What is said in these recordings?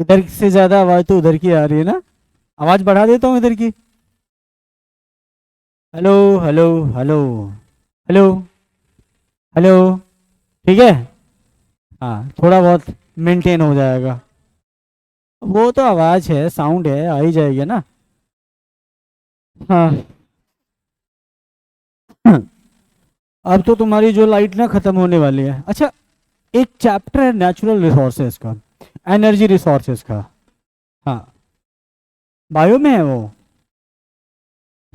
इधर से ज्यादा आवाज तो उधर की आ रही है ना। आवाज बढ़ा देता हूँ इधर की। Hello hello hello hello hello. ठीक है। हाँ, थोड़ा बहुत मेंटेन हो जाएगा। वो तो आवाज है, साउंड है, आ ही जाएगी ना। हाँ। अब तो तुम्हारी जो लाइट ना खत्म होने वाली है। अच्छा, एक चैप्टर है नेचुरल रिसोर्सेज का, एनर्जी रिसोर्सेज का। हाँ, बायो में है वो,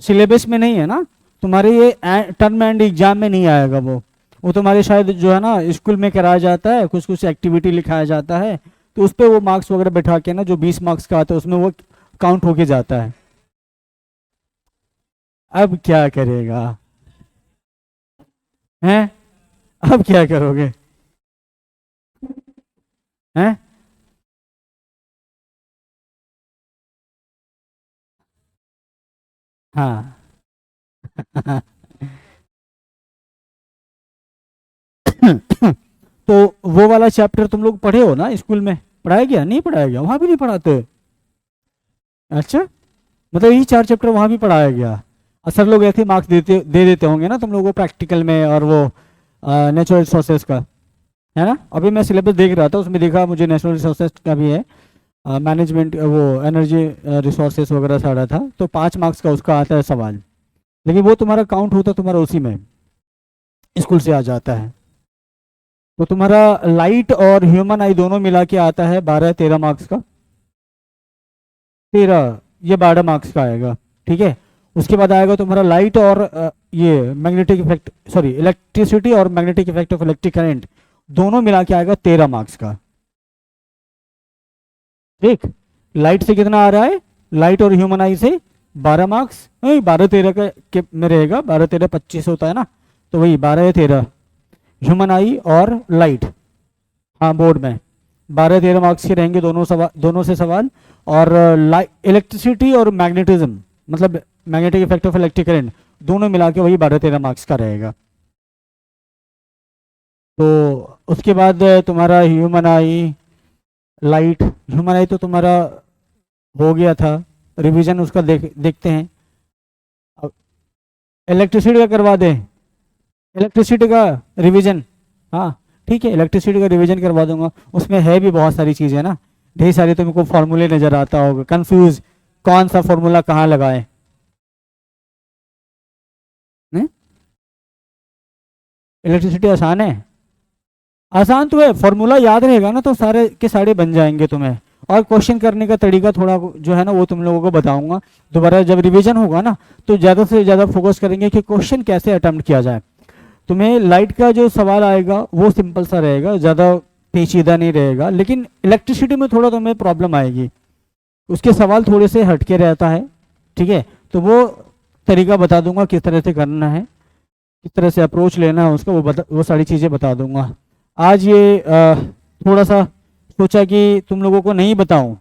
सिलेबस में नहीं है ना। तुम्हारे ये टर्म एंड एग्जाम में नहीं आएगा वो तुम्हारे शायद जो है ना स्कूल में कराया जाता है, कुछ कुछ एक्टिविटी लिखाया जाता है, तो उस पे वो मार्क्स वगैरह बैठा के ना, जो 20 मार्क्स का आता है उसमें वो काउंट होके जाता है। अब क्या करेगा? हैं? अब क्या करोगे? हैं? हाँ। तो वो वाला चैप्टर तुम लोग पढ़े हो ना स्कूल में? पढ़ाया गया? नहीं पढ़ाया गया? वहां भी नहीं पढ़ाते? अच्छा, मतलब यही 4 चैप्टर वहां भी पढ़ाया गया। और सर लोग ऐसे मार्क्स दे देते होंगे ना तुम लोगों को प्रैक्टिकल में, और वो नेचुरल रिसोर्सेज का है ना। अभी मैं सिलेबस देख रहा था, उसमें देखा मुझे नेचुरल रिसोर्सेज का भी है, मैनेजमेंट वो एनर्जी रिसोर्सेज वगैरह सारा था, तो 5 मार्क्स का उसका आता है सवाल। लेकिन वो तुम्हारा काउंट होता तुम्हारा उसी में, स्कूल से आ जाता है। तो तुम्हारा लाइट और ह्यूमन आई दोनों मिला के आता है 12-13 मार्क्स का। 13, ये 12 मार्क्स का आएगा। ठीक है। उसके बाद आएगा तुम्हारा लाइट और ये मैग्नेटिक इफेक्ट, सॉरी इलेक्ट्रिसिटी और magnetic effect of electric current, दोनों मिला के आएगा 13 मार्क्स का। ठीक। लाइट से कितना आ रहा है? लाइट और ह्यूमन आई से 12 मार्क्स, नहीं 12-13 के में रहेगा, 12-13 25 होता है ना, तो वही 12 या 13, ह्यूमन आई और लाइट। हाँ, बोर्ड में 12-13 मार्क्स के रहेंगे दोनों सवाल, दोनों से सवाल। और इलेक्ट्रिसिटी और मैग्नेटिज्म, मतलब magnetic effect of electric current, दोनों मिला के वही 12-13 मार्क्स का रहेगा। तो उसके बाद तुम्हारा ह्यूमन आई, लाइट, ह्यूमन आई तो तुम्हारा हो गया था, रिवीजन उसका देखते हैं। अब इलेक्ट्रिसिटी का करवा दें? इलेक्ट्रिसिटी का रिवीजन? हाँ, ठीक है, इलेक्ट्रिसिटी का रिवीजन करवा दूंगा। उसमें है भी बहुत सारी चीज़ें ना, ढेर सारे तुमको फॉर्मूले नज़र आता होगा, कंफ्यूज कौन सा फॉर्मूला कहाँ लगाए। इलेक्ट्रिसिटी आसान है? आसान तो है, फॉर्मूला याद रहेगा ना तो सारे के सारे बन जाएंगे तुम्हें। और क्वेश्चन करने का तरीका थोड़ा जो है ना वो तुम लोगों को बताऊंगा। दोबारा जब रिवीजन होगा ना, तो ज़्यादा से ज़्यादा फोकस करेंगे कि क्वेश्चन कैसे अटेम्प्ट किया जाए। तुम्हें लाइट का जो सवाल आएगा वो सिंपल सा रहेगा, ज़्यादा पेचीदा नहीं रहेगा, लेकिन इलेक्ट्रिसिटी में थोड़ा तुम्हें प्रॉब्लम आएगी, उसके सवाल थोड़े से हटके रहता है। ठीक है। तो वो तरीका बता दूंगा किस तरह से करना है, किस तरह से अप्रोच लेना है उसका, वो सारी चीज़ें बता दूंगा। आज ये थोड़ा सा सोचा कि तुम लोगों को नहीं बताऊं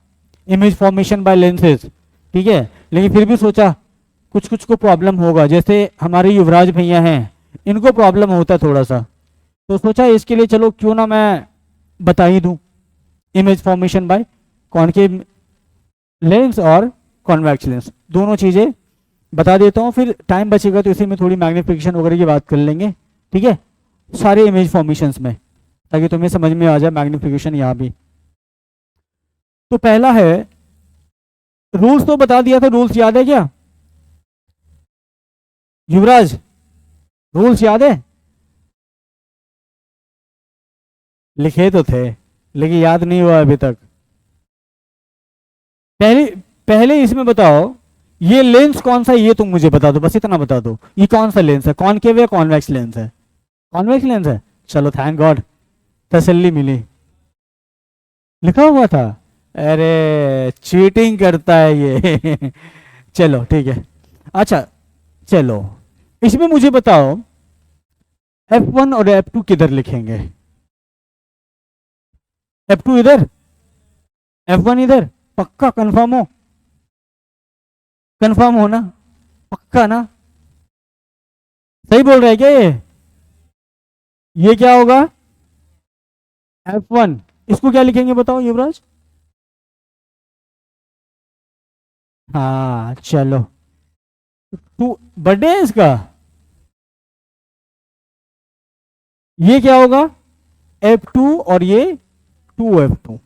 इमेज फॉर्मेशन बाय लेंसेज, ठीक है, लेकिन फिर भी सोचा कुछ कुछ को प्रॉब्लम होगा, जैसे हमारे युवराज भैया हैं, इनको प्रॉब्लम होता है थोड़ा सा, तो सोचा इसके लिए चलो क्यों ना मैं बता ही दूं image formation by concave lens और कॉन्वेक्स लेंस, दोनों चीज़ें बता देता हूँ। फिर टाइम बचेगा तो इसी में थोड़ी मैग्निफिकेशन वगैरह की बात कर लेंगे। ठीक है, सारे इमेज फॉर्मेशंस में, ताकि तुम्हें समझ में आ जाए मैग्निफिकेशन यहाँ भी। तो पहला है, रूल्स तो बता दिया था, रूल्स याद है क्या युवराज? रूल्स याद है? लिखे तो थे लेकिन याद नहीं हुआ अभी तक। पहले पहले इसमें बताओ, ये लेंस कौन सा है ये तुम मुझे बता दो, बस इतना बता दो, ये कौन सा लेंस है, कॉनकेव या कॉन्वेक्स लेंस है? कॉन्वेक्स लेंस है। चलो थैंक गॉड, तसल्ली मिली। लिखा हुआ था? अरे चीटिंग करता है ये। चलो ठीक है। अच्छा, चलो इसमें मुझे बताओ, F1 और F2 किधर लिखेंगे? F2 इधर, F1 इधर, पक्का कंफर्म हो? कंफर्म हो ना? पक्का ना? सही बोल रहे हैं क्या ये क्या होगा? F1, इसको क्या लिखेंगे बताओ युवराज? हाँ चलो, टू बर्थडे है इसका, ये क्या होगा, F2 और ये 2F2,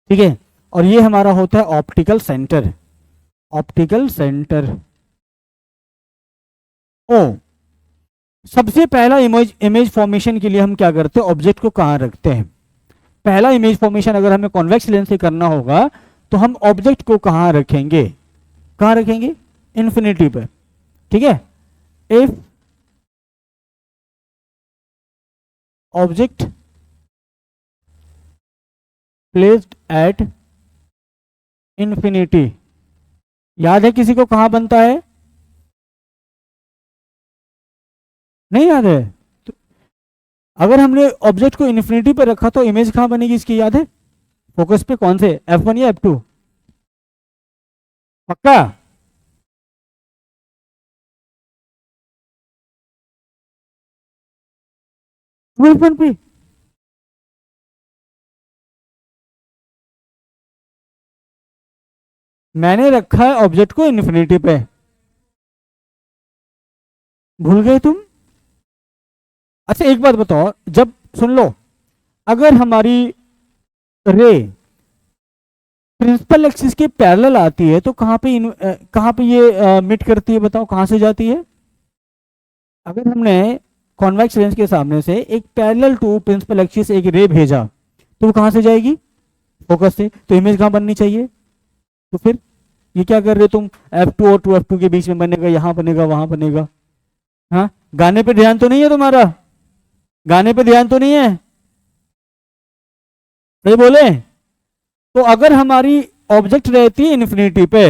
ठीक है। और ये हमारा होता है optical centre, optical centre O. सबसे पहला इमेज इमेज फॉर्मेशन के लिए हम क्या करते हैं, ऑब्जेक्ट को कहाँ रखते हैं। पहला इमेज फॉर्मेशन अगर हमें कॉन्वेक्स लेंस से करना होगा तो हम ऑब्जेक्ट को कहाँ रखेंगे, कहाँ रखेंगे, इन्फिनिटी पे, ठीक है। If object placed at infinity, याद है किसी को कहाँ बनता है, नहीं याद है। तो अगर हमने ऑब्जेक्ट को इन्फिनिटी पे रखा तो इमेज कहाँ बनेगी इसकी, याद है, फोकस पे कौन से, F1 या F2, पक्का। F1 पे, मैंने रखा है ऑब्जेक्ट को इन्फिनिटी पे, भूल गए तुम। अच्छा एक बात बताओ, जब सुन लो, अगर हमारी रे प्रिंसिपल एक्सिस के पैरेलल आती है तो कहाँ पे ये मिट करती है, बताओ कहाँ से जाती है। अगर हमने कॉन्वेक्स लेंस के सामने से एक पैरेलल टू प्रिंसिपल एक्सिस एक रे भेजा तो वो कहाँ से जाएगी, फोकस से, तो इमेज कहाँ बननी चाहिए। तो फिर ये क्या कर रहे हो तुम, F2 और 2F2 के बीच में बनेगा, यहाँ बनेगा, वहां बनेगा। हाँ, गाने पे ध्यान तो नहीं है तुम्हारा, गाने पे ध्यान तो नहीं है, सही बोले। तो अगर हमारी ऑब्जेक्ट रहती है इन्फिनिटी पे,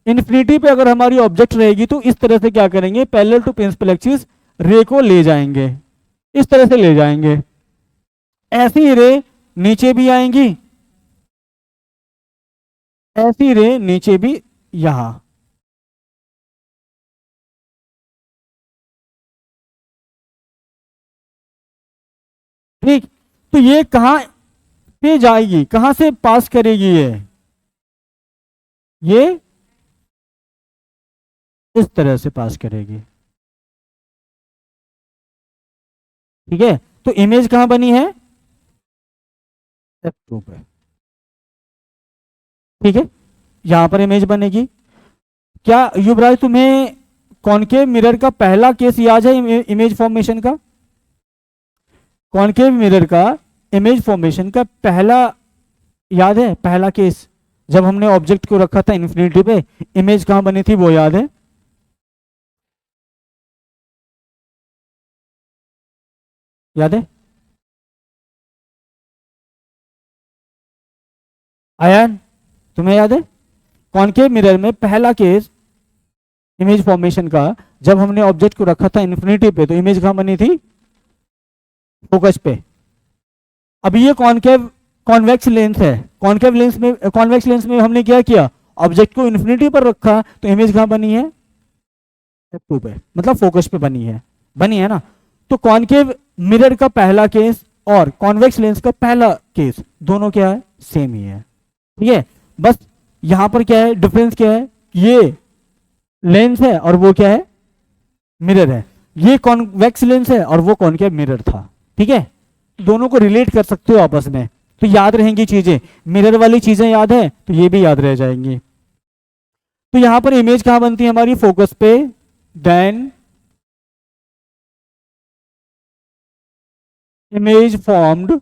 इन्फिनिटी पे अगर हमारी ऑब्जेक्ट रहेगी तो इस तरह से क्या करेंगे, पैरेलल टू प्रिंसिपल एक्सिस रे को ले जाएंगे, इस तरह से ले जाएंगे। ऐसी रे नीचे भी आएंगी, ऐसी रे नीचे भी, यहां, ठीक। तो ये कहां पे जाएगी, कहां से पास करेगी ये इस तरह से पास करेगी, ठीक है। तो इमेज कहां बनी है, F2 पे, ठीक है, यहां पर इमेज बनेगी। क्या युवराज तुम्हें कॉनकेव मिरर का पहला केस याद है, इमेज फॉर्मेशन का, कॉनकेव मिरर का इमेज फॉर्मेशन का पहला याद है, पहला केस, जब हमने ऑब्जेक्ट को रखा था इन्फिनिटी पे, इमेज कहां बनी थी वो याद है, याद है आयन, तुम्हें याद है, कॉनकेव मिरर में पहला केस इमेज फॉर्मेशन का, जब हमने ऑब्जेक्ट को रखा था इन्फिनिटी पे तो इमेज कहां बनी थी, फोकस पे। अभी ये कॉनकेव कॉन्वेक्स लेंस है, कॉन्वेक्स लेंस में हमने क्या किया, ऑब्जेक्ट को इन्फिनिटी पर रखा तो इमेज कहां बनी है, F2 पे, मतलब फोकस पे बनी है ना। तो कॉनकेव मिरर का पहला केस और कॉन्वेक्स लेंस का पहला केस दोनों क्या है, सेम ही है, ठीक है। बस यहां पर क्या है, डिफरेंस क्या है, ये लेंस है और वो क्या है, मिरर है, ये कॉन्वेक्स लेंस है और वो कॉनकेव मिरर था, ठीक है। दोनों को रिलेट कर सकते हो आपस में, तो याद रहेंगी चीजें, मिरर वाली चीजें याद है तो ये भी याद रह जाएंगी। तो यहां पर इमेज कहां बनती है हमारी, फोकस पे, then image formed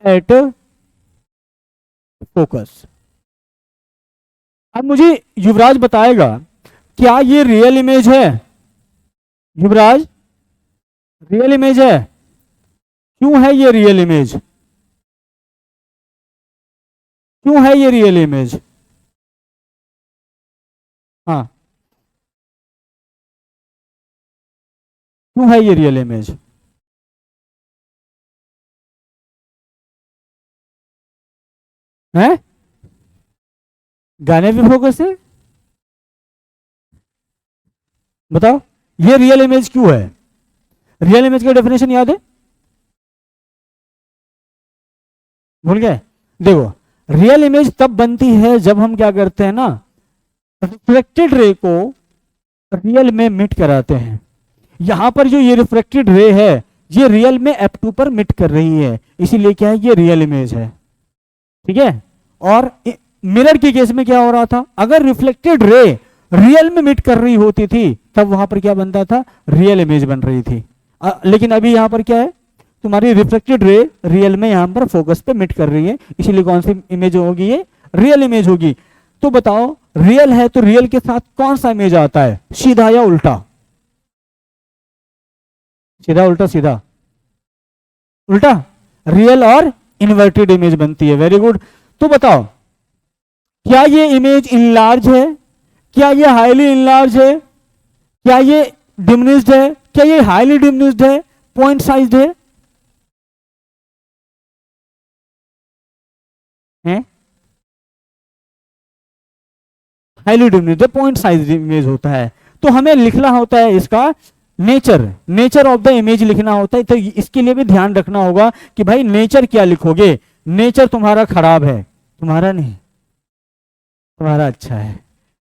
at focus. अब मुझे युवराज बताएगा, क्या ये रियल इमेज है, युवराज रियल इमेज है, क्यों है ये रियल इमेज, क्यों है ये रियल इमेज, हाँ क्यों है ये रियल इमेज, है गाने पे फोकस है, बताओ ये रियल इमेज क्यों है, रियल इमेज का डेफिनेशन याद है, भूल गए। देखो रियल इमेज तब बनती है जब हम क्या करते हैं ना, रिफ्लेक्टेड रे को रियल में मिट कराते हैं। यहां पर जो ये रिफ्लेक्टेड रे है ये रियल में F2 पर मिट कर रही है, इसीलिए क्या है, ये रियल इमेज है। ठीक है। और मिरर के केस में क्या हो रहा था, अगर रिफ्लेक्टेड रे रियल में मिट कर रही होती थी तब वहां पर क्या बनता था, रियल इमेज बन रही थी। लेकिन अभी यहां पर क्या है, तुम्हारी रिफ्लेक्टेड रे रियल में यहां पर फोकस पे मिट कर रही है, इसीलिए कौन सी इमेज होगी, ये रियल इमेज होगी। तो बताओ रियल है तो रियल के साथ कौन सा इमेज आता है, सीधा या उल्टा? सीधा उल्टा, सीधा उल्टा, रियल और इन्वर्टेड इमेज बनती है। Very good. तो बताओ क्या ये इमेज इनलार्ज है, क्या ये हाईली इनलार्ज है, क्या ये डिमिनिश्ड है, क्या ये हाईली डिमिनिश्ड है, पॉइंट साइज्ड है? Highly diminished, point size image होता है। तो हमें लिखना होता है इसका नेचर ऑफ द इमेज लिखना होता है। तो इसके लिए भी ध्यान रखना होगा कि भाई नेचर क्या लिखोगे। नेचर तुम्हारा खराब है, तुम्हारा नहीं, तुम्हारा अच्छा है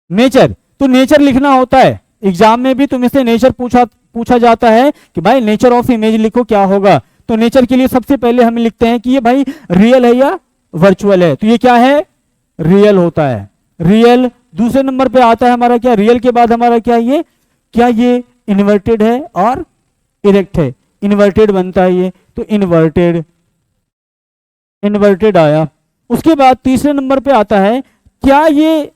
नेचर। तो नेचर लिखना होता है, एग्जाम में भी तुमसे नेचर पूछा जाता है कि भाई नेचर ऑफ इमेज लिखो, क्या होगा। तो नेचर के लिए सबसे पहले हम लिखते हैं कि ये भाई रियल है या वर्चुअल है। तो ये क्या है, रियल होता है, रियल। दूसरे नंबर पे आता है हमारा क्या, रियल के बाद हमारा क्या, ये क्या ये इन्वर्टेड है और इरेक्ट है, इन्वर्टेड बनता है ये, तो इन्वर्टेड, इन्वर्टेड आया। उसके बाद तीसरे नंबर पे आता है क्या ये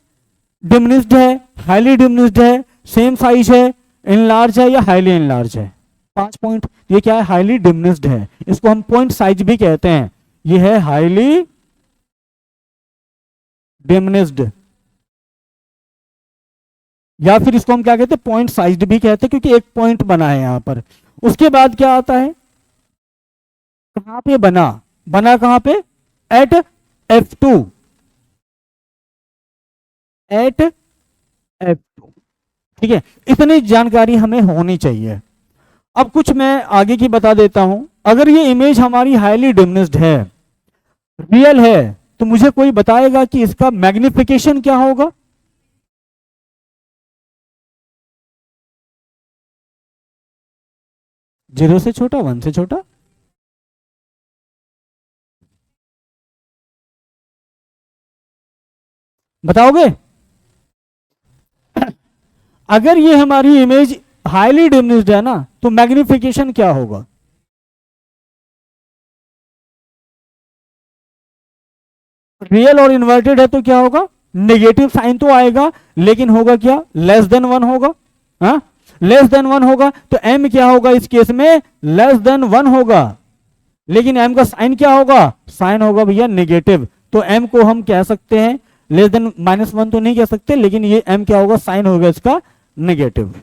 डिमिनिश्ड है, हाईली डिमिनिश्ड है, सेम साइज है, इनलार्ज है या हाईली इनलार्ज है। 5 पॉइंट। ये क्या है, हाईली डिमिनिश्ड है, इसको हम पॉइंट साइज भी कहते हैं। ये है हाईली डिमिनिश्ड, या फिर इसको हम क्या कहते हैं, पॉइंट साइज्ड भी कहते हैं, क्योंकि एक पॉइंट बना है यहां पर। उसके बाद क्या आता है, कहां पे बना, बना कहां पे, एट F2, एट F2। ठीक है, इतनी जानकारी हमें होनी चाहिए। अब कुछ मैं आगे की बता देता हूं। अगर ये इमेज हमारी हाईली डिमिनिश्ड है, रियल है, तो मुझे कोई बताएगा कि इसका मैग्निफिकेशन क्या होगा। जीरो से छोटा, 1 से छोटा, बताओगे? अगर ये हमारी इमेज हाईली डिमिनिश्ड है ना, तो मैग्निफिकेशन क्या होगा? रियल और इन्वर्टेड है तो क्या होगा, नेगेटिव साइन तो आएगा, लेकिन होगा क्या, लेस देन 1 होगा। हाँ, लेस देन 1 होगा, तो m क्या होगा इस केस में, लेस देन 1 होगा। लेकिन m का साइन क्या होगा, साइन होगा भैया नेगेटिव। तो m को हम कह सकते हैं लेस देन -1 तो नहीं कह सकते, लेकिन ये m क्या होगा, साइन होगा इसका नेगेटिव।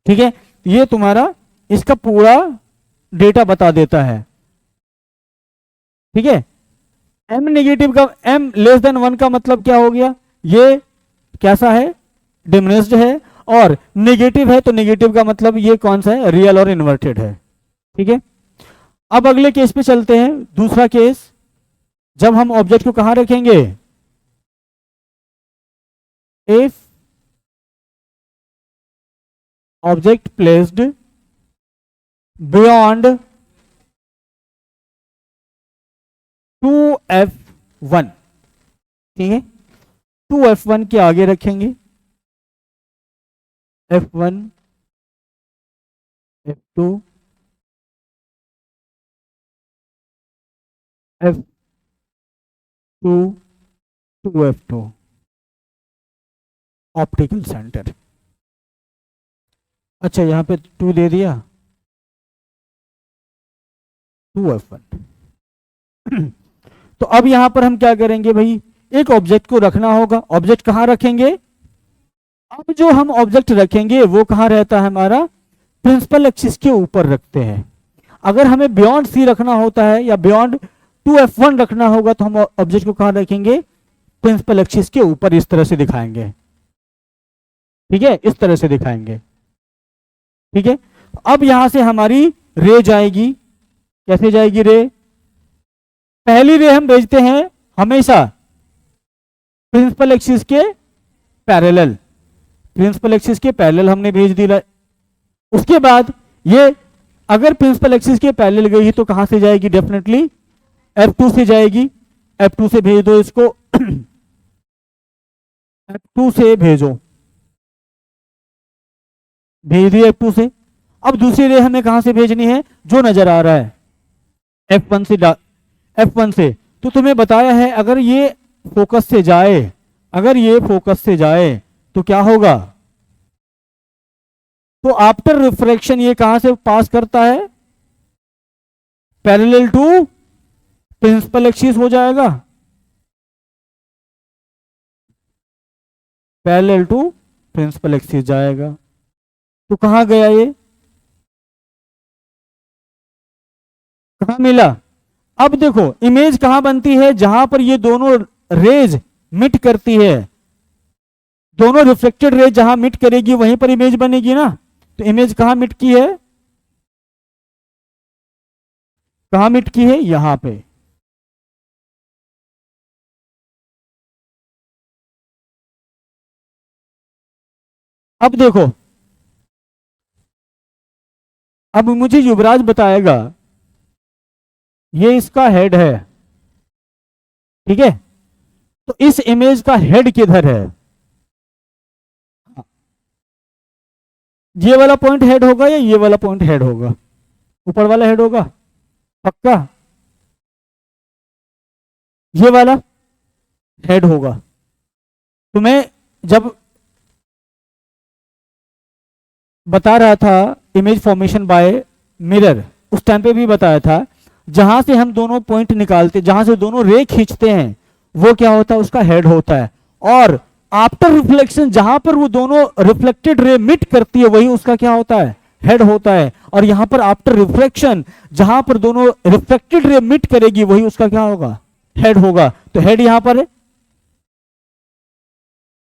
ठीक है, ये तुम्हारा इसका पूरा डेटा बता देता है। ठीक है, m नेगेटिव का, m लेस देन 1 का मतलब क्या हो गया, ये कैसा है, डिमिनिश्ड है, और नेगेटिव है तो नेगेटिव का मतलब ये कौन सा है, रियल और इन्वर्टेड है। ठीक है, अब अगले केस पे चलते हैं। दूसरा केस, जब हम ऑब्जेक्ट को कहां रखेंगे, if object placed beyond 2F1। ठीक है, 2F1 के आगे रखेंगे, F1, F2, F2, 2F2, optical centre. अच्छा, यहां पे 2 दे दिया, 2F1। तो अब यहां पर हम क्या करेंगे भाई, एक ऑब्जेक्ट को रखना होगा। ऑब्जेक्ट कहां रखेंगे, अब जो हम ऑब्जेक्ट रखेंगे वो कहां रहता है हमारा, प्रिंसिपल एक्सिस के ऊपर रखते हैं। अगर हमें बियॉन्ड सी रखना होता है या बियॉन्ड 2F1 रखना होगा तो हम ऑब्जेक्ट को कहां रखेंगे, प्रिंसिपल एक्सिस के ऊपर, इस तरह से दिखाएंगे। ठीक है, इस तरह से दिखाएंगे। ठीक है, अब यहां से हमारी रे जाएगी, कैसे जाएगी रे, पहली रे हम भेजते हैं हमेशा प्रिंसिपल एक्सिस के पैरेलल, प्रिंसिपल एक्सिस के पैरेलल हमने भेज दिया। उसके बाद ये अगर प्रिंसिपल एक्सिस के पैरेलल गई तो कहां से जाएगी? डेफिनेटली F2 से जाएगी। F2 से भेज दो इसको F2 से भेजो, भेज दिया F2 से। अब दूसरी रे हमें कहां से भेजनी है? जो नजर आ रहा है F1 से, F1 से। तो तुम्हें बताया है अगर ये फोकस से जाए, अगर ये फोकस से जाए तो क्या होगा? तो आफ्टर रिफ्रैक्शन ये कहां से पास करता है? पैरेलल टू प्रिंसिपल एक्सिस हो जाएगा, पैरेलल टू प्रिंसिपल एक्सिस जाएगा। तो कहां गया ये? कहां मिला? अब देखो इमेज कहां बनती है? जहां पर ये दोनों रेज मिट करती है, दोनों रिफ्लेक्टेड रेज जहां मिट करेगी वहीं पर इमेज बनेगी ना। तो इमेज कहां मिट की है? कहां मिट की है? यहां पे। अब देखो, अब मुझे युवराज बताएगा, ये इसका हेड है, ठीक है? तो इस इमेज का हेड किधर है? ये वाला पॉइंट हेड होगा या ये वाला पॉइंट हेड होगा? ऊपर वाला हेड होगा पक्का, ये वाला हेड होगा। तो मैं जब बता रहा था इमेज फॉर्मेशन बाय मिरर, उस टाइम पे भी बताया था जहां से हम दोनों पॉइंट निकालते, जहां से दोनों रे खींचते हैं वो क्या होता है? उसका हेड होता है। और आफ्टर रिफ्लेक्शन जहां पर वो दोनों रिफ्लेक्टेड रे मिट करती है वही उसका क्या होता है? हेड होता है। और यहां पर आफ्टर रिफ्लेक्शन जहां पर दोनों रिफ्लेक्टेड रे मिट करेगी वही उसका क्या होगा? हेड होगा। तो हेड यहां पर है,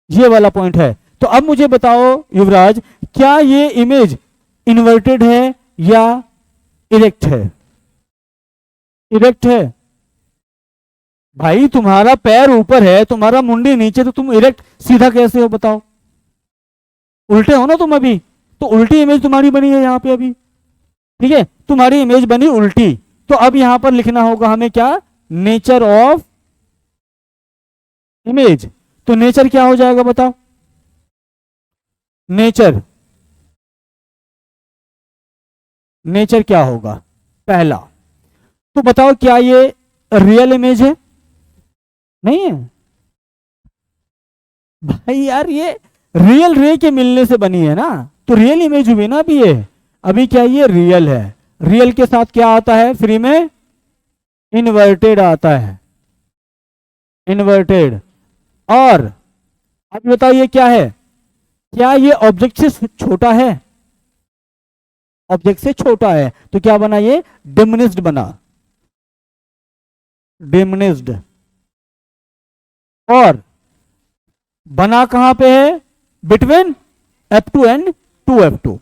ये वाला पॉइंट है। तो अब मुझे बताओ युवराज, क्या ये इमेज इन्वर्टेड है या इरेक्ट है? इरेक्ट है। भाई तुम्हारा पैर ऊपर है, तुम्हारा मुंडी नीचे, तो तुम इरेक्ट सीधा कैसे हो बताओ? उल्टे हो ना तुम अभी, तो उल्टी इमेज तुम्हारी बनी है यहां पे अभी, ठीक है? तुम्हारी इमेज बनी उल्टी। तो अब यहां पर लिखना होगा हमें क्या? Nature of image. तो नेचर क्या हो जाएगा बताओ? नेचर, नेचर क्या होगा? पहला तो बताओ क्या ये रियल इमेज है? नहीं है भाई यार, ये रियल रे के मिलने से बनी है ना, तो रियल इमेज हुई ना अभी ये। अभी क्या ये रियल है? रियल के साथ क्या आता है फ्री में? इन्वर्टेड आता है, इन्वर्टेड। और अब बताओ ये क्या है? क्या ये ऑब्जेक्ट से छोटा है? ऑब्जेक्ट से छोटा है, तो क्या बना ये? डिमिनिश्ड बना, डिमिनिश्ड। और बना कहां पे है? Between F2 and 2F2,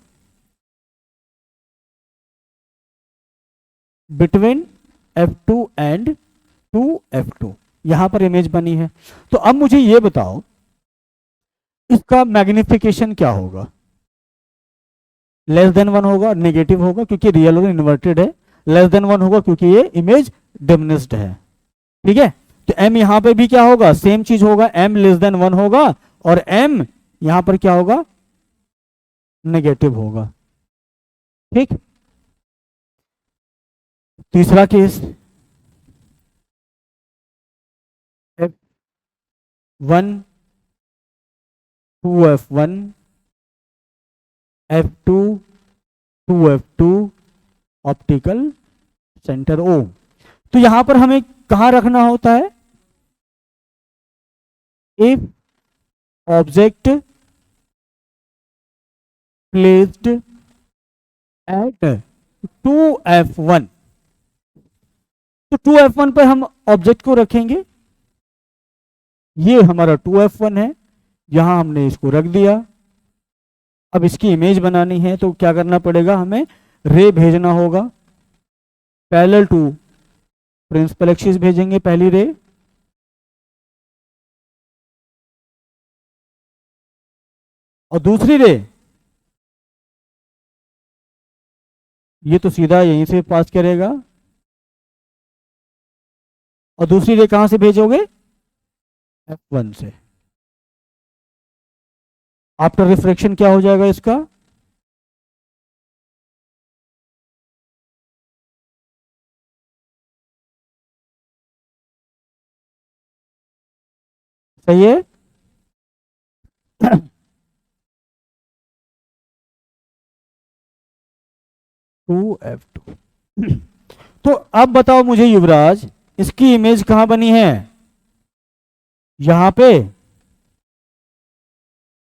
between F2 and 2F2, यहां पर इमेज बनी है। तो अब मुझे ये बताओ इसका मैग्निफिकेशन क्या होगा? लेस देन 1 होगा, नेगेटिव होगा क्योंकि रियल और इन्वर्टेड है। लेस देन 1 होगा क्योंकि ये इमेज डिमिनिश्ड है, ठीक है? तो m यहां पे भी क्या होगा? सेम चीज होगा, m लेस देन 1 होगा और m यहां पर क्या होगा? नेगेटिव होगा, ठीक? तीसरा case, F1 2F1 F2 2F2 optical centre O। तो यहां पर हमें कहां रखना होता है? If object placed at 2F1, तो 2F1 पर हम ऑब्जेक्ट को रखेंगे। ये हमारा 2F1 है, यहां हमने इसको रख दिया। अब इसकी इमेज बनानी है तो क्या करना पड़ेगा? हमें रे भेजना होगा, पैरेलल टू प्रिंसिपल एक्सिस भेजेंगे पहली रे, और दूसरी रे ये तो सीधा यहीं से पास करेगा, और दूसरी रे कहां से भेजोगे, F1 से। आफ्टर रिफ्रैक्शन क्या हो जाएगा इसका, सही है। 2F2। तो अब बताओ मुझे युवराज, इसकी इमेज कहां बनी है, यहां पे।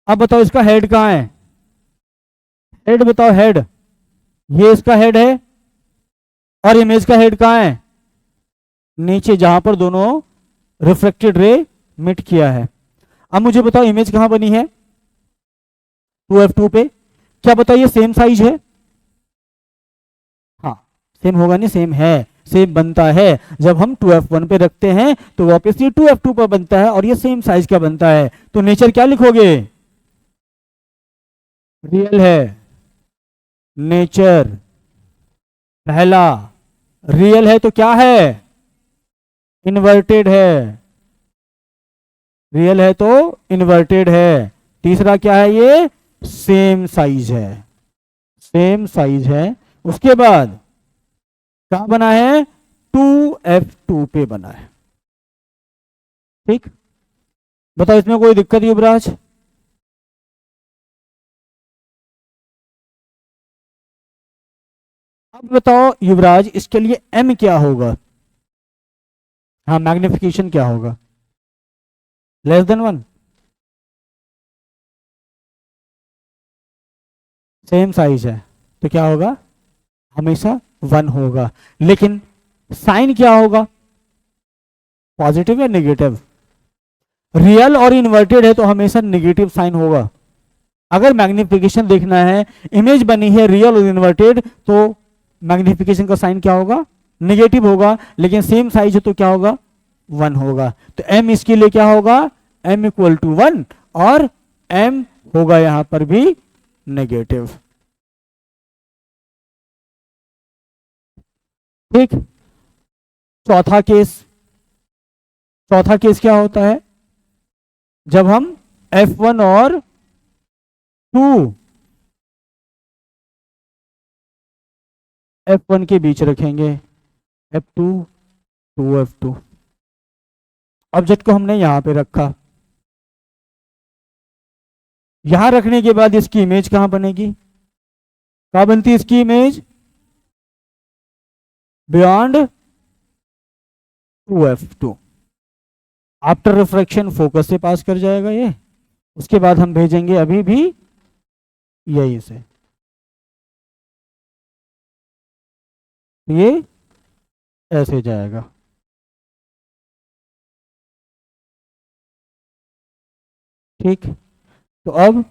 अब बताओ इसका हेड कहां है, हेड बताओ, हेड, ये इसका हेड है, और इमेज का हेड कहां है, नीचे जहां पर दोनों रिफ्लेक्टेड रे मिट किया है। अब मुझे बताओ इमेज कहां बनी है, 2F2 पे। क्या बताओ ये सेम साइज है, हाँ सेम होगा नहीं, सेम है, सेम बनता है। जब हम 2F1 पे रखते हैं तो वापस ये 2F2 पर बनता है, और ये सेम साइज का बनता है। तो नेचर क्या लिखोगे, रियल है, नेचर पहला, रियल है तो क्या है, इन्वर्टेड है, रियल है तो इन्वर्टेड है। तीसरा क्या है, ये सेम साइज है, सेम साइज है। उसके बाद कहां बना है, 2F2 पे बना है। ठीक, बताओ इसमें कोई दिक्कत युवराज, अब बताओ युवराज इसके लिए M क्या होगा, हाँ मैग्निफिकेशन क्या होगा, <1 सेम साइज है तो क्या होगा, हमेशा 1 होगा। लेकिन साइन क्या होगा, पॉजिटिव या नेगेटिव, रियल और इन्वर्टेड है तो हमेशा नेगेटिव साइन होगा। अगर मैग्निफिकेशन देखना है, इमेज बनी है रियल और इन्वर्टेड, तो मैग्निफिकेशन का साइन क्या होगा, नेगेटिव होगा। लेकिन सेम साइज है तो क्या होगा, 1 होगा। तो M इसके लिए क्या होगा, M=1, और M होगा यहां पर भी नेगेटिव। ठीक, चौथा केस, चौथा केस क्या होता है, जब हम F1 और 2 F1 के बीच रखेंगे, F2 2F2। ऑब्जेक्ट को हमने यहां पे रखा, यहां रखने के बाद इसकी इमेज कहां बनेगी, कहां बनती है इसकी image, beyond 2F2। After refraction focus से पास कर जाएगा ये, उसके बाद हम भेजेंगे अभी भी यहीं से, ये ऐसे जाएगा। ठीक, तो अब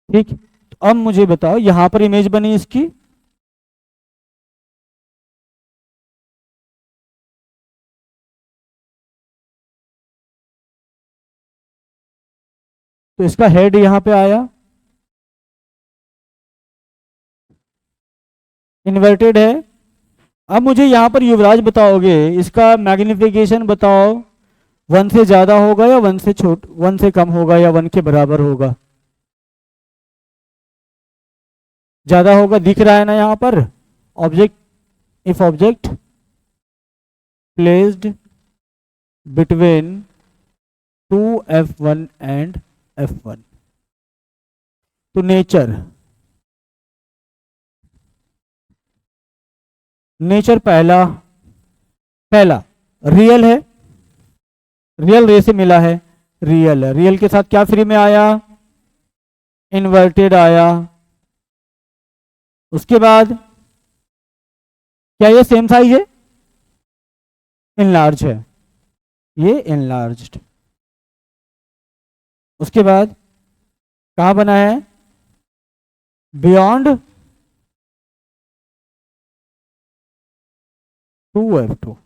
ठीक, तो अब मुझे बताओ यहां पर इमेज बनी इसकी, तो इसका हेड यहां पे आया, इन्वर्टेड है। अब मुझे यहां पर युवराज बताओगे इसका मैग्निफिकेशन बताओ, 1 से ज्यादा होगा या 1 से 1 से कम होगा या 1 के बराबर होगा, ज्यादा होगा, दिख रहा है ना यहां पर, object, if object placed between 2F1 and F1, तो नेचर, नेचर पहला, पहला रियल है, रियल रे से मिला है, रियल है, रियल के साथ क्या फ्री में आया, इन्वर्टेड आया। उसके बाद क्या ये सेम साइज है, इनलार्ज है, ये इनलार्ज्ड। उसके बाद कहां बना है, बियॉन्ड 2F2।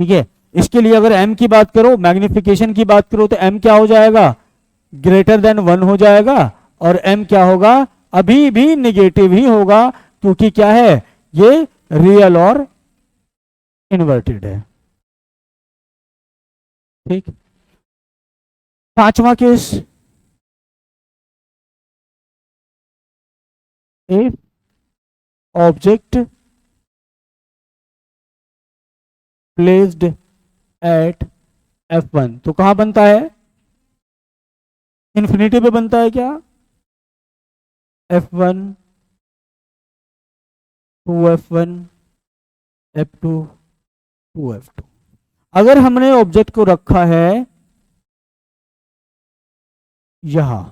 ठीक है। इसके लिए अगर m की बात करो, मैग्निफिकेशन की बात करो, तो m क्या हो जाएगा, ग्रेटर देन 1 हो जाएगा, और m क्या होगा, अभी भी निगेटिव ही होगा, क्योंकि क्या है, ये रियल और इन्वर्टेड है। ठीक। पांचवा case, if object placed at F1, तो कहां बनता है, इन्फिनिटी पे बनता है क्या, F1 2F1 F2 2F2। अगर हमने ऑब्जेक्ट को रखा है यहां,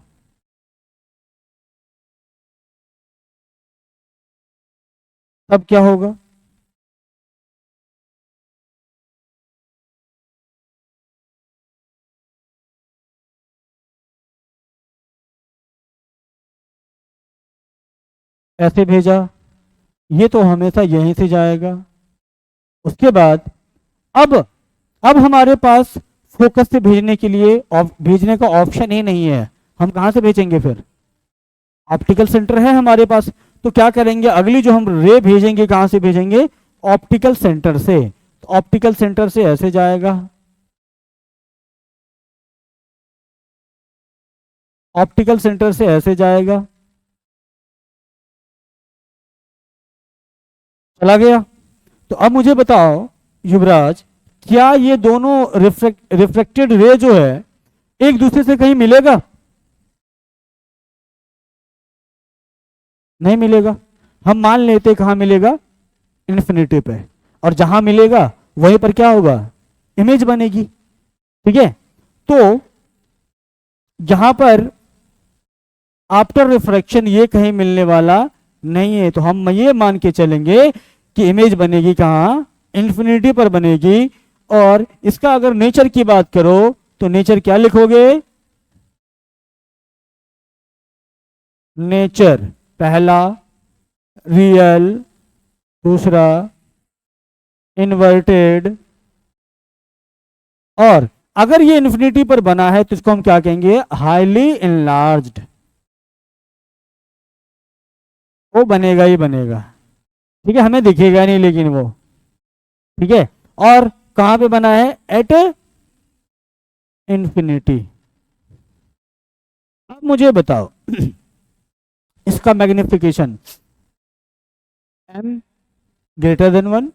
तब क्या होगा, ऐसे भेजा, ये तो हमेशा यहीं से जाएगा। उसके बाद अब हमारे पास फोकस से भेजने के लिए भेजने का ऑप्शन ही नहीं है, हम कहां से भेजेंगे फिर, ऑप्टिकल सेंटर है हमारे पास, तो क्या करेंगे, अगली जो हम रे भेजेंगे कहां से भेजेंगे, ऑप्टिकल सेंटर से, तो ऑप्टिकल सेंटर से ऐसे जाएगा, ऑप्टिकल सेंटर से ऐसे जाएगा, चला गया। तो अब मुझे बताओ युवराज, क्या ये दोनों रिफ्लेक्टेड रे जो है एक दूसरे से कहीं मिलेगा, नहीं मिलेगा। हम मान लेते कहां मिलेगा, इन्फिनिटी पे, और जहां मिलेगा वहीं पर क्या होगा, इमेज बनेगी। ठीक है, तो जहां पर आफ्टर रिफ्रैक्शन ये कहीं मिलने वाला नहीं है, तो हम ये मान के चलेंगे कि इमेज बनेगी कहां, इन्फिनिटी पर बनेगी। और इसका अगर नेचर की बात करो तो नेचर क्या लिखोगे, नेचर पहला रियल, दूसरा इन्वर्टेड, और अगर ये इन्फिनिटी पर बना है तो इसको हम क्या कहेंगे, हाईली इनलार्ज्ड, वो बनेगा ही बनेगा। ठीक है, हमें दिखेगा नहीं लेकिन वो, ठीक है। और कहां पे बना है, एट इन्फिनिटी। अब मुझे बताओ इसका मैग्निफिकेशन, m ग्रेटर देन 1,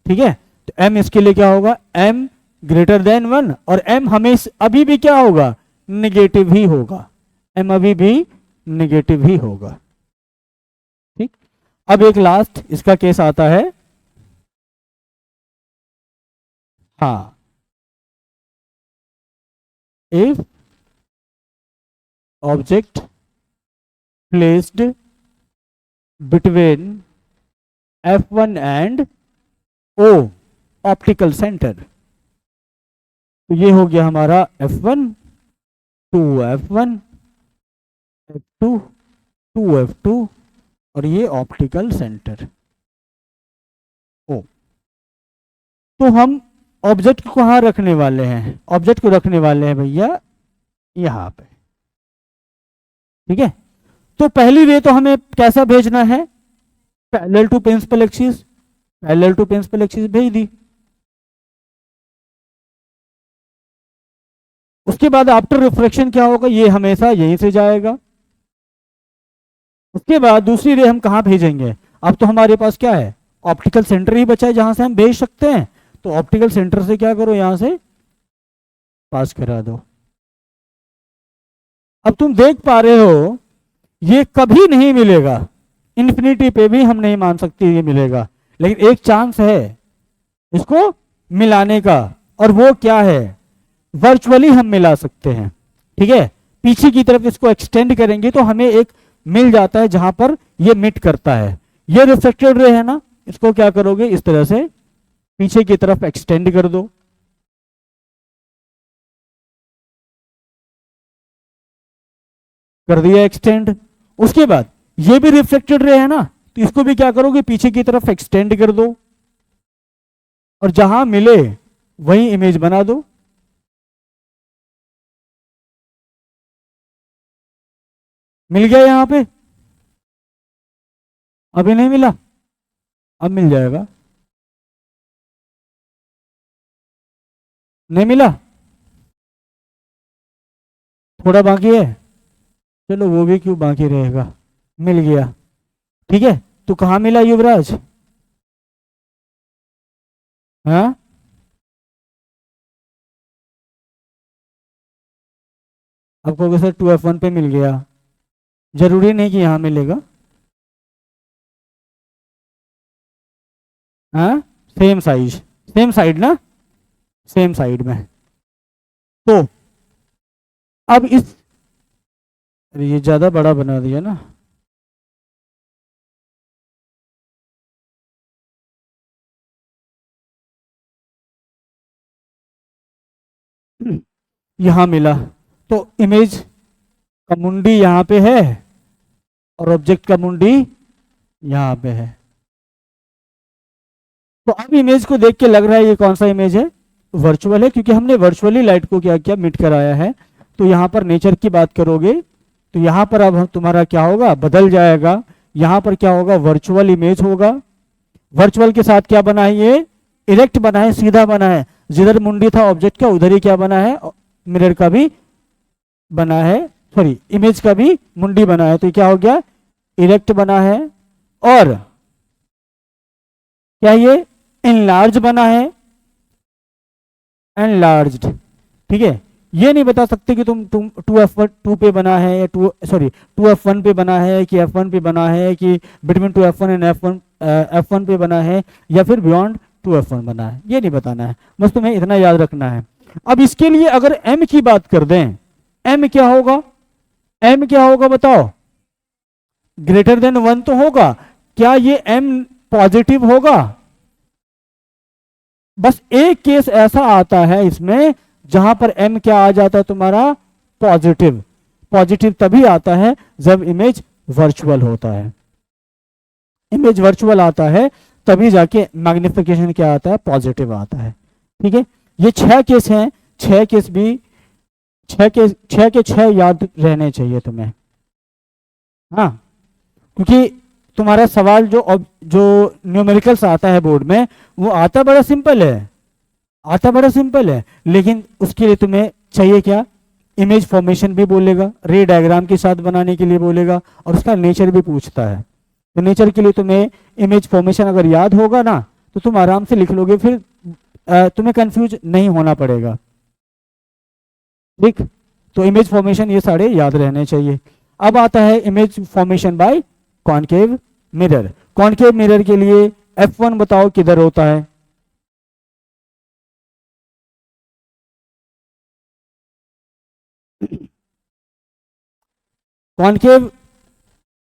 ठीक है, तो m इसके लिए क्या होगा, m ग्रेटर देन 1, और m हमेशा अभी भी क्या होगा, निगेटिव ही होगा, m अभी भी निगेटिव ही होगा। ठीक। अब एक लास्ट इसका केस आता है, हाँ, if object placed between F1 and O optical centre, तो ये हो गया हमारा F1 2F1 F2 2F2, और ये ऑप्टिकल सेंटर O। तो हम ऑब्जेक्ट को कहाँ रखने वाले हैं, ऑब्जेक्ट को रखने वाले हैं भैया यहां पे। ठीक है, तो पहली रे तो हमें कैसा भेजना है, parallel to principal axis, parallel to principal axis भेज दी। उसके बाद आफ्टर रिफ्लेक्शन क्या होगा, ये हमेशा यहीं से जाएगा। उसके बाद दूसरी रे हम कहां भेजेंगे, अब तो हमारे पास क्या है, ऑप्टिकल सेंटर ही बचा है जहां से हम भेज सकते हैं, तो ऑप्टिकल सेंटर से क्या करो, यहां से पास करा दो। अब तुम देख पा रहे हो ये कभी नहीं मिलेगा, इन्फिनिटी पे भी हम नहीं मान सकते ये मिलेगा, लेकिन एक चांस है इसको मिलाने का, और वो क्या है, वर्चुअली हम मिला सकते हैं। ठीक है, पीछे की तरफ इसको एक्सटेंड करेंगे तो हमें एक मिल जाता है जहां पर ये मिट करता है। ये रिफ्लेक्टेड रे है ना, इसको क्या करोगे, इस तरह से पीछे की तरफ एक्सटेंड कर दो, कर दिया एक्सटेंड। उसके बाद ये भी रिफ्लेक्टेड रे है ना, तो इसको भी क्या करोगे, पीछे की तरफ एक्सटेंड कर दो, और जहां मिले वही इमेज बना दो। मिल गया यहाँ पे? अभी नहीं मिला, अब मिल जाएगा। नहीं मिला, थोड़ा बाकी है, चलो वो भी क्यों बाकी रहेगा, मिल गया। ठीक है, तो कहाँ मिला युवराज? हाँ, आपको कहोगे सर 2F1 पे मिल गया, जरूरी नहीं कि यहाँ मिलेगा। हाँ, सेम साइज, सेम साइड ना, सेम साइड में। तो अब इस, अरे ये ज्यादा बड़ा बना दिया ना, यहाँ मिला। तो इमेज का मुंडी यहाँ पे है और ऑब्जेक्ट का मुंडी यहाँ पे है। तो अब इमेज को देख के लग रहा है ये कौन सा इमेज है, वर्चुअल है, क्योंकि हमने वर्चुअली लाइट को क्या किया, मिट कराया है। तो यहाँ पर नेचर की बात करोगे तो यहाँ पर अब तुम्हारा क्या होगा, बदल जाएगा। यहाँ पर क्या होगा, वर्चुअल इमेज होगा। वर्चुअल के साथ क्या बना है, ये इरेक्ट बना है, सीधा बना है। जिधर मुंडी था ऑब्जेक्ट का उधर ही क्या बना है, मिरर का भी बना है, सॉरी इमेज का भी मुंडी बना है। तो क्या हो गया, इरेक्ट बना है। और क्या ये इनलार्ज बना है, एनलार्ज्ड। ठीक है, ये नहीं बता सकते कि तुम 2F2 पे बना है या 2F1 पे बना है कि F1 पे बना है कि बिटवीन 2F1 एंड F1 पे बना है या फिर बियॉन्ड 2F1 बना है, ये नहीं बताना है, बस तुम्हें इतना याद रखना है। अब इसके लिए अगर M की बात कर दें, M क्या होगा, M क्या होगा बताओ, ग्रेटर देन 1 तो होगा। क्या ये M पॉजिटिव होगा? बस एक केस ऐसा आता है इसमें जहां पर M क्या आ जाता है तुम्हारा, पॉजिटिव। पॉजिटिव तभी आता है जब इमेज वर्चुअल होता है। इमेज वर्चुअल आता है तभी जाके मैग्निफिकेशन क्या आता है, पॉजिटिव आता है। ठीक है, ये 6 केस हैं, 6 केस भी 6 के 6 याद रहने चाहिए तुम्हें। हाँ, क्योंकि तुम्हारा सवाल जो न्यूमेरिकल्स आता है बोर्ड में, वो आता बड़ा सिंपल है, आता बड़ा सिंपल है, लेकिन उसके लिए तुम्हें चाहिए क्या, इमेज फॉर्मेशन भी बोलेगा, रे डायग्राम के साथ बनाने के लिए बोलेगा, और उसका नेचर भी पूछता है। तो नेचर के लिए तुम्हें इमेज फॉर्मेशन अगर याद होगा ना तो तुम आराम से लिख लोगे, फिर तुम्हें कंफ्यूज नहीं होना पड़ेगा। ठीक, तो इमेज फॉर्मेशन ये सारे याद रहने चाहिए। अब आता है image formation by concave mirror. Concave mirror के लिए F1 बताओ किधर होता है, कॉनकेव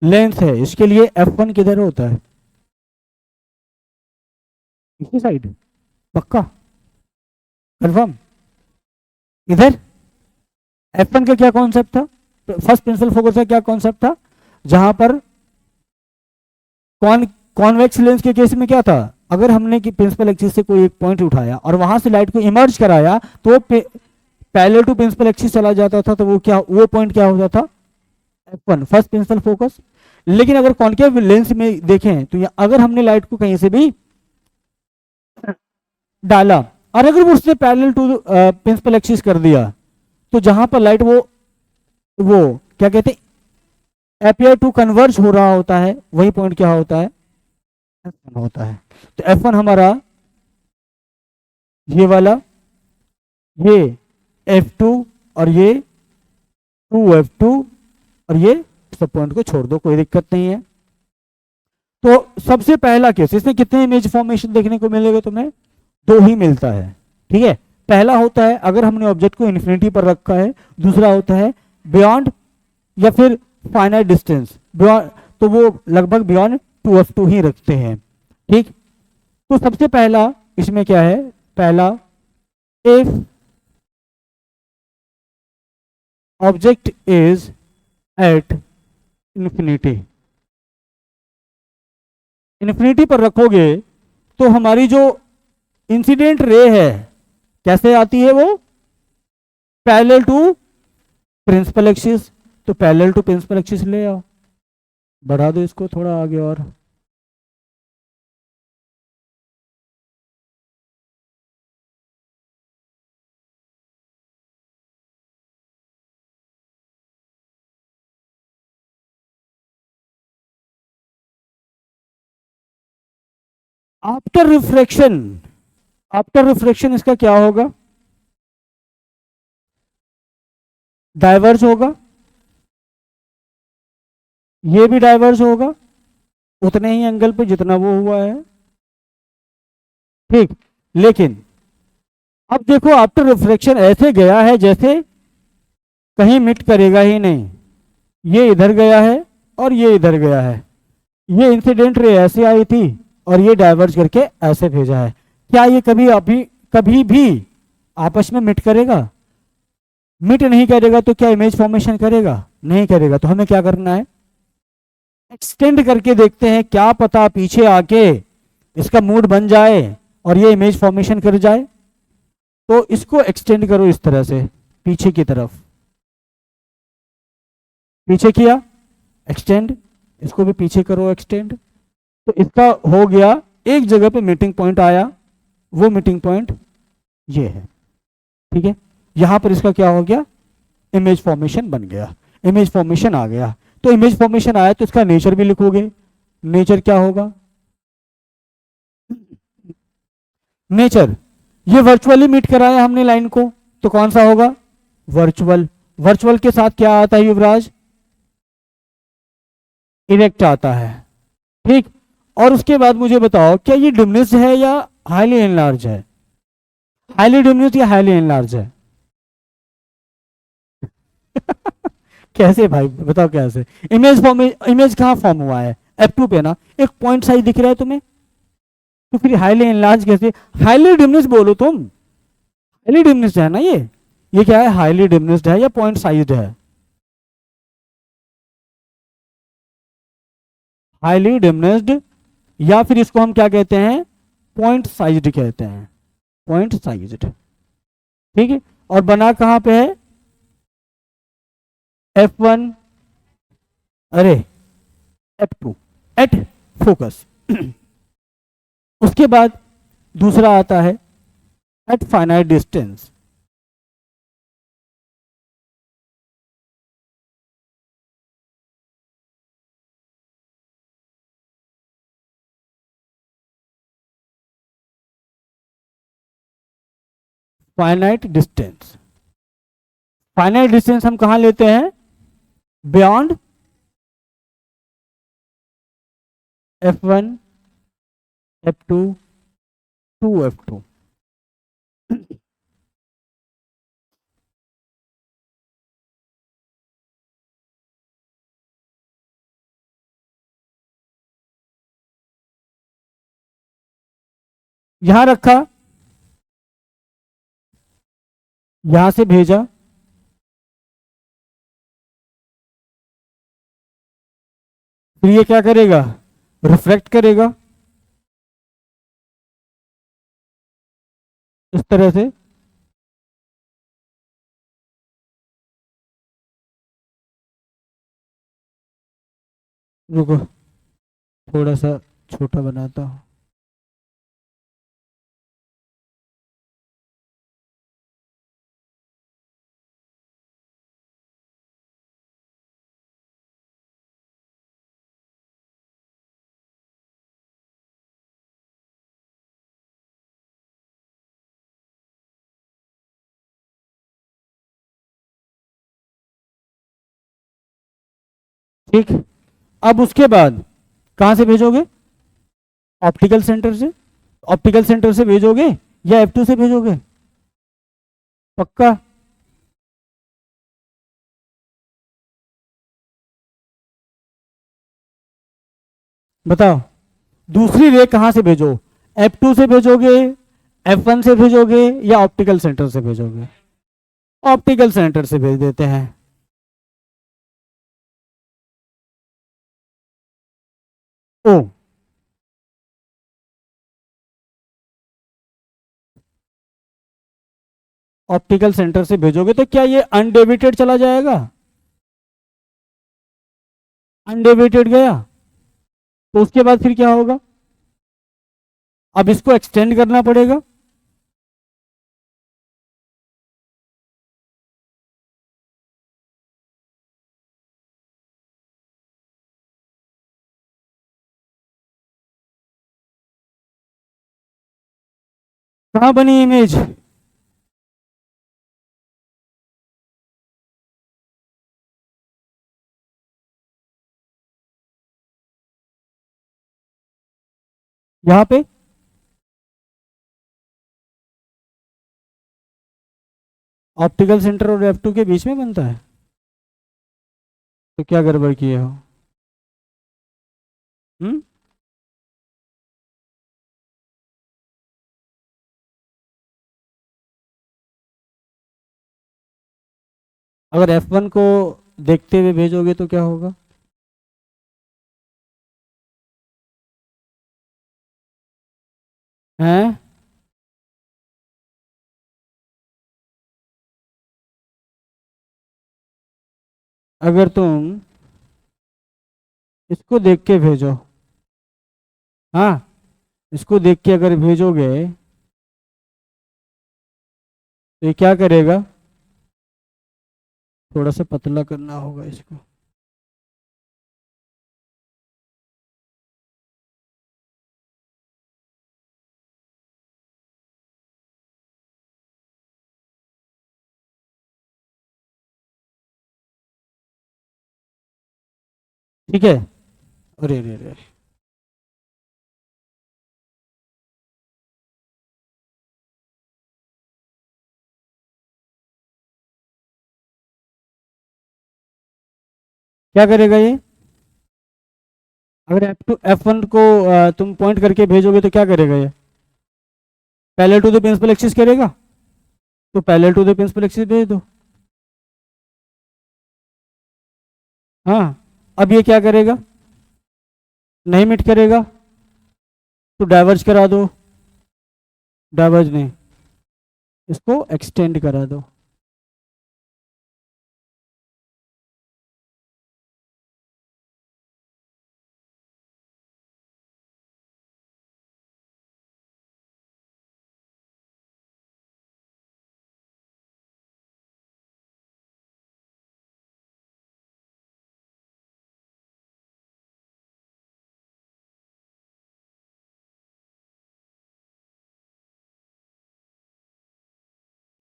लेंस है, इसके लिए F1 किधर होता है, इसी साइड, पक्का कंफर्म, इधर। F1 का क्या कॉन्सेप्ट था, फर्स्ट प्रिंसिपल फोकस का क्या कॉन्सेप्ट था, जहां पर कॉन्वेक्स लेंस के केस में क्या था, अगर हमने कि प्रिंसिपल एक्सिस से कोई एक पॉइंट उठाया और वहां से लाइट को इमर्ज कराया तो पैरेलल टू प्रिंसिपल एक्सिस चला जाता था, तो वो पॉइंट क्या होता था, F1 फर्स्ट प्रिंसिपल फोकस। लेकिन अगर कॉन्केव लेंस में देखें तो अगर हमने लाइट को कहीं से भी डाला और अगर उसने पैरेलल टू प्रिंसिपल एक्सिस कर दिया, तो जहां पर लाइट वो क्या कहते हैं, अपीयर टू कन्वर्ज हो रहा होता है, वही पॉइंट क्या होता है, F1 होता है। तो F1 हमारा ये वाला, ये F2 और ये 2F2 और ये सब पॉइंट को छोड़ दो, कोई दिक्कत नहीं है। तो सबसे पहला केस, इसमें कितने इमेज फॉर्मेशन देखने को मिलेगा तुम्हें, 2 ही मिलता है। ठीक है, पहला होता है अगर हमने ऑब्जेक्ट को इन्फिनिटी पर रखा है, दूसरा होता है बियॉन्ड या फिर फाइनाइट डिस्टेंस, तो वो लगभग बियॉन्ड 2F2 ही रखते हैं। ठीक, तो सबसे पहला इसमें क्या है, पहला if object is at infinity, infinity पर रखोगे तो हमारी जो इंसिडेंट रे है कैसे आती है वो? Parallel to principal axis. तो पैरेलल टू प्रिंसिपल एक्सिस ले आओ, बढ़ा दो इसको थोड़ा आगे और। आफ्टर रिफ्रैक्शन, आफ्टर रिफ्रैक्शन इसका क्या होगा? डाइवर्ज होगा, ये भी डाइवर्ज होगा उतने ही एंगल पे जितना वो हुआ है। ठीक, लेकिन अब देखो आफ्टर रिफ्रैक्शन ऐसे गया है जैसे कहीं मिट करेगा ही नहीं। ये इधर गया है और ये इधर गया है। ये इंसिडेंट रे ऐसे आई थी और ये डाइवर्ज करके ऐसे भेजा है। क्या ये कभी भी आपस में मिट करेगा? मिट नहीं करेगा तो क्या इमेज फॉर्मेशन करेगा? नहीं करेगा। तो हमें क्या करना है? एक्सटेंड करके देखते हैं, क्या पता पीछे आके इसका मूड बन जाए और ये इमेज फॉर्मेशन कर जाए। तो इसको एक्सटेंड करो इस तरह से पीछे की तरफ, पीछे किया एक्सटेंड, इसको भी पीछे करो एक्सटेंड। तो इसका हो गया, एक जगह पे मीटिंग पॉइंट आया, वो मीटिंग पॉइंट ये है। ठीक है, यहां पर इसका क्या हो गया? इमेज फॉर्मेशन बन गया, इमेज फॉर्मेशन आ गया। तो इमेज फॉर्मेशन आया तो इसका नेचर भी लिखोगे। नेचर क्या होगा? नेचर, ये वर्चुअली मीट कराया हमने लाइन को, तो कौन सा होगा? वर्चुअल। वर्चुअल के साथ क्या आता है युवराज? इरेक्ट आता है। ठीक, और उसके बाद मुझे बताओ, क्या ये डिमिनिश्ड है या हाईली एनलार्ज है? हाईली डिमिनिश्ड या हाईली एनलार्ज है? कैसे भाई बताओ कैसे? इमेज कहाँ फॉर्म हुआ है? F2 पे ना, एक पॉइंट साइज दिख रहा है तुम्हें, तो फिर हाईली एनलार्ज कैसे? हाईली डिमिनिश्ड बोलो तुम, हाईली डिमिनिश्ड है ना ये क्या है? हाईली डिमिनिश्ड है या पॉइंट साइज्ड है? हाईली डिमिनिश्ड, या फिर इसको हम क्या कहते हैं? पॉइंट साइज्ड कहते हैं, पॉइंट साइज्ड। ठीक है, और बना कहां पे है? F1, अरे F2, एट फोकस। उसके बाद दूसरा आता है at finite distance. Finite distance, finite distance हम कहां लेते हैं? Beyond F1, F2, 2F2। यहां रखा, यहां से भेजा, फिर ये क्या करेगा? रिफ्लेक्ट करेगा इस तरह से। रुको, थोड़ा सा छोटा बनाता हूं। ठीक, अब उसके बाद कहां से भेजोगे? ऑप्टिकल सेंटर से। ऑप्टिकल सेंटर से भेजोगे या F2 से भेजोगे? पक्का? बताओ, दूसरी रे कहां से भेजो? F2 से भेजोगे, F1 से भेजोगे, या ऑप्टिकल सेंटर से भेजोगे? ऑप्टिकल सेंटर से भेज देते हैं। ओ, ऑप्टिकल सेंटर से भेजोगे तो क्या ये अनडेबिटेड चला जाएगा? अनडेबिटेड गया तो उसके बाद फिर क्या होगा? अब इसको एक्सटेंड करना पड़ेगा। कहाँ बनी इमेज? यहाँ पे ऑप्टिकल सेंटर और F2 के बीच में बनता है। तो क्या गड़बड़ किए हो? हम्म। अगर F1 को देखते हुए भेजोगे तो क्या होगा? हैं? अगर तुम इसको देख के भेजो, हाँ, इसको देख के अगर भेजोगे तो ये क्या करेगा? थोड़ा सा पतला करना होगा इसको। ठीक है। अरे अरे अरे, क्या करेगा ये? अगर F1 को तुम पॉइंट करके भेजोगे तो क्या करेगा ये? Parallel to the principal axis करेगा। तो parallel to the principal axis भेज दो। हाँ, अब ये क्या करेगा? नहीं मिट करेगा तो डाइवर्ज करा दो। डाइवर्ज नहीं, इसको एक्सटेंड करा दो।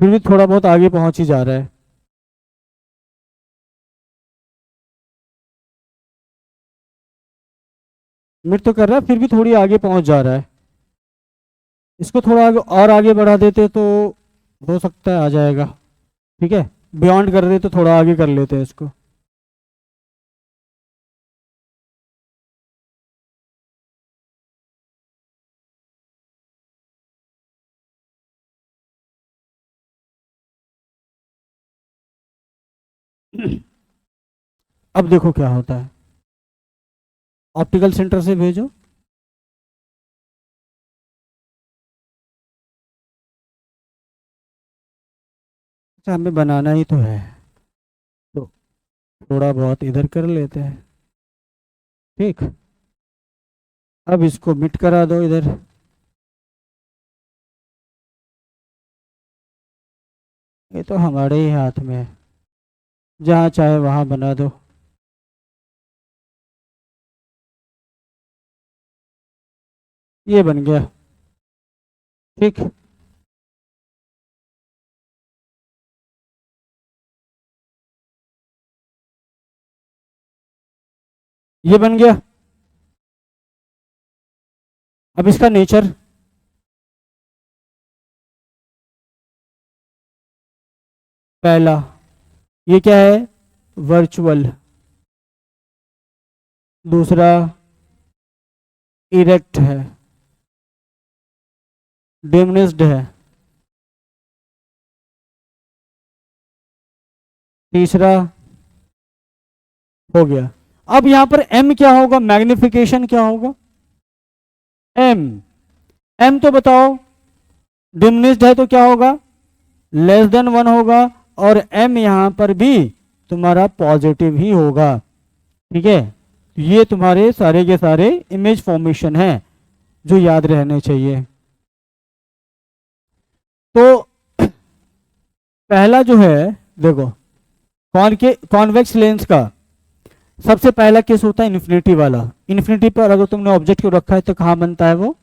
फिर भी थोड़ा बहुत आगे पहुंच ही जा रहा है। मिट तो कर रहा है, फिर भी थोड़ी आगे पहुंच जा रहा है। इसको थोड़ा आगे और आगे बढ़ा देते तो हो सकता है आ जाएगा। ठीक है, बियॉन्ड कर रहे तो थोड़ा आगे कर लेते हैं इसको। अब देखो क्या होता है। ऑप्टिकल सेंटर से भेजो। अच्छा, हमें बनाना ही तो है तो थोड़ा बहुत इधर कर लेते हैं। ठीक, अब इसको मिट करा दो इधर। ये तो हमारे ही हाथ में है, जहाँ चाहे वहाँ बना दो। ये बन गया। ठीक, ये बन गया। अब इसका नेचर, पहला ये क्या है? वर्चुअल। दूसरा इरेक्ट है, डिमिनिश्ड है। तीसरा हो गया। अब यहां पर एम क्या होगा? मैग्निफिकेशन क्या होगा? एम। एम तो बताओ, डिमिनिश्ड है तो क्या होगा? लेस देन 1 होगा और m यहाँ पर भी तुम्हारा पॉजिटिव ही होगा। ठीक है, ये तुम्हारे सारे के सारे इमेज फॉर्मेशन है जो याद रहने चाहिए। तो पहला जो है देखो, कॉन्वेक्स लेंस का सबसे पहला केस होता है इन्फिनिटी वाला। इन्फिनिटी पर अगर तुमने ऑब्जेक्ट को रखा है तो कहाँ बनता है वो?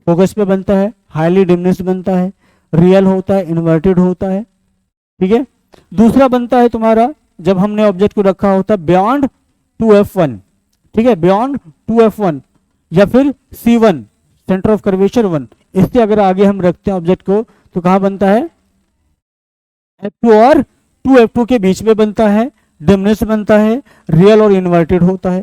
फोकस पे बनता है, हाईली डिमिनिश्ड बनता है, रियल होता है, इन्वर्टेड होता है। ठीक है, दूसरा बनता है तुम्हारा जब हमने ऑब्जेक्ट को रखा होता है बियॉन्ड 2f1। ठीक है, बियॉन्ड 2f1 या फिर c1 सेंटर ऑफ कर्वेचर 1। इससे अगर आगे हम रखते हैं ऑब्जेक्ट को तो कहाँ बनता है? f2 और 2f2 के बीच में बनता है, डिमिनिश्ड बनता है, रियल और इन्वर्टेड होता है।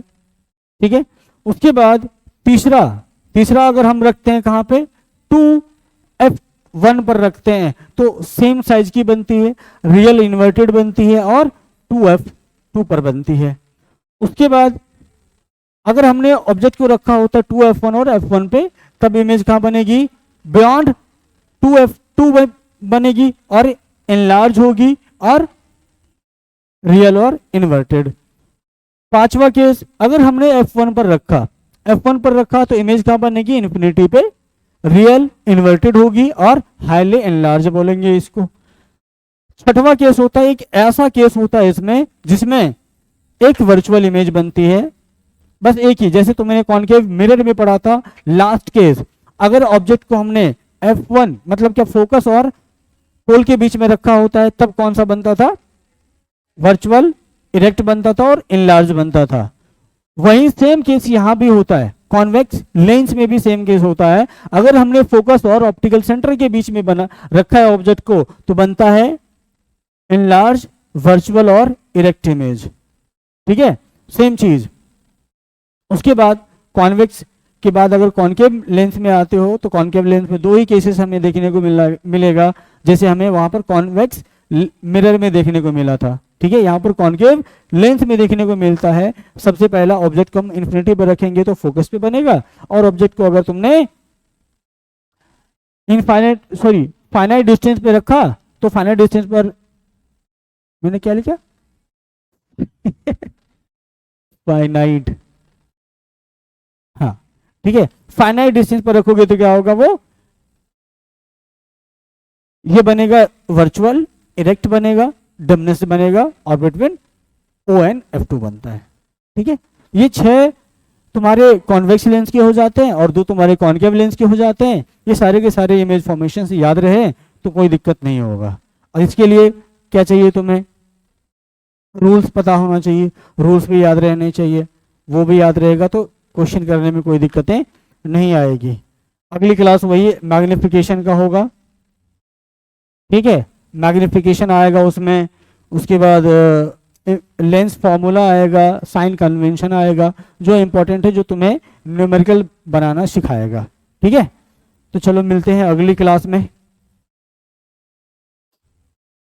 ठीक है, उसके बाद तीसरा अगर हम रखते हैं कहाँ पे? 2f1 पर रखते हैं तो सेम साइज की बनती है, रियल इन्वर्टेड बनती है और 2f2 पर बनती है। उसके बाद अगर हमने ऑब्जेक्ट को रखा होता 2f1 और f1 पे, तब इमेज कहाँ बनेगी? बियॉन्ड 2f2 बनेगी और एनलार्ज होगी और रियल और इन्वर्टेड। पांचवा केस, अगर हमने f1 पर रखा तो इमेज कहाँ बनेगी? इन्फिनिटी पे, रियल इन्वर्टेड होगी और हाईली एनलार्ज बोलेंगे इसको। छठवां केस होता है, एक ऐसा केस होता है इसमें जिसमें एक वर्चुअल इमेज बनती है, बस एक ही, जैसे तुमने कॉनकेव मिरर में पढ़ा था लास्ट केस। अगर ऑब्जेक्ट को हमने f1 मतलब क्या फोकस और पोल के बीच में रखा होता है तब कौन सा बनता था? वर्चुअल इरेक्ट बनता था और इनलार्ज बनता था। वही सेम केस यहां भी होता है, कॉन्वेक्स लेंस में भी सेम केस होता है। अगर हमने फोकस और ऑप्टिकल सेंटर के बीच में बना रखा है ऑब्जेक्ट को तो बनता है इनलार्ज, वर्चुअल और इरेक्ट इमेज। ठीक है, सेम चीज। उसके बाद कॉन्वेक्स के बाद अगर कॉनकेव लेंस में आते हो तो कॉनकेव लेंस में दो ही केसेस हमें देखने को मिलेगा, जैसे हमें वहां पर कॉन्वेक्स मिरर में देखने को मिला था। ठीक है, यहाँ पर कॉनकेव लेंस में देखने को मिलता है। सबसे पहला ऑब्जेक्ट को हम इन्फिनिटी पर रखेंगे तो फोकस पे बनेगा, और ऑब्जेक्ट को अगर तुमने फाइनाइट डिस्टेंस पे रखा तो फाइनाइट डिस्टेंस पर मैंने क्या लिखा? फाइनाइट, हाँ ठीक है, फाइनाइट डिस्टेंस पर रखोगे तो क्या होगा? वो ये बनेगा वर्चुअल, इरेक्ट बनेगा, डिमिनिश्ड बनेगा और बिटवीन O and F2 बनता है। ठीक है, ये 6 तुम्हारे कॉन्वेक्स लेंस के हो जाते हैं और 2 तुम्हारे कॉनकेव लेंस के हो जाते हैं। ये सारे के सारे इमेज फॉर्मेशन से याद रहे तो कोई दिक्कत नहीं होगा। और इसके लिए क्या चाहिए तुम्हें? रूल्स पता होना चाहिए, रूल्स भी याद रहने चाहिए। वो भी याद रहेगा तो क्वेश्चन करने में कोई दिक्कतें नहीं आएगी। अगली क्लास वही मैग्निफिकेशन का होगा। ठीक है, मैग्निफिकेशन आएगा उसमें, उसके बाद लेंस फॉर्मूला आएगा, साइन कन्वेंशन आएगा, जो इंपॉर्टेंट है, जो तुम्हें न्यूमेरिकल बनाना सिखाएगा। ठीक है, तो चलो मिलते हैं अगली क्लास में।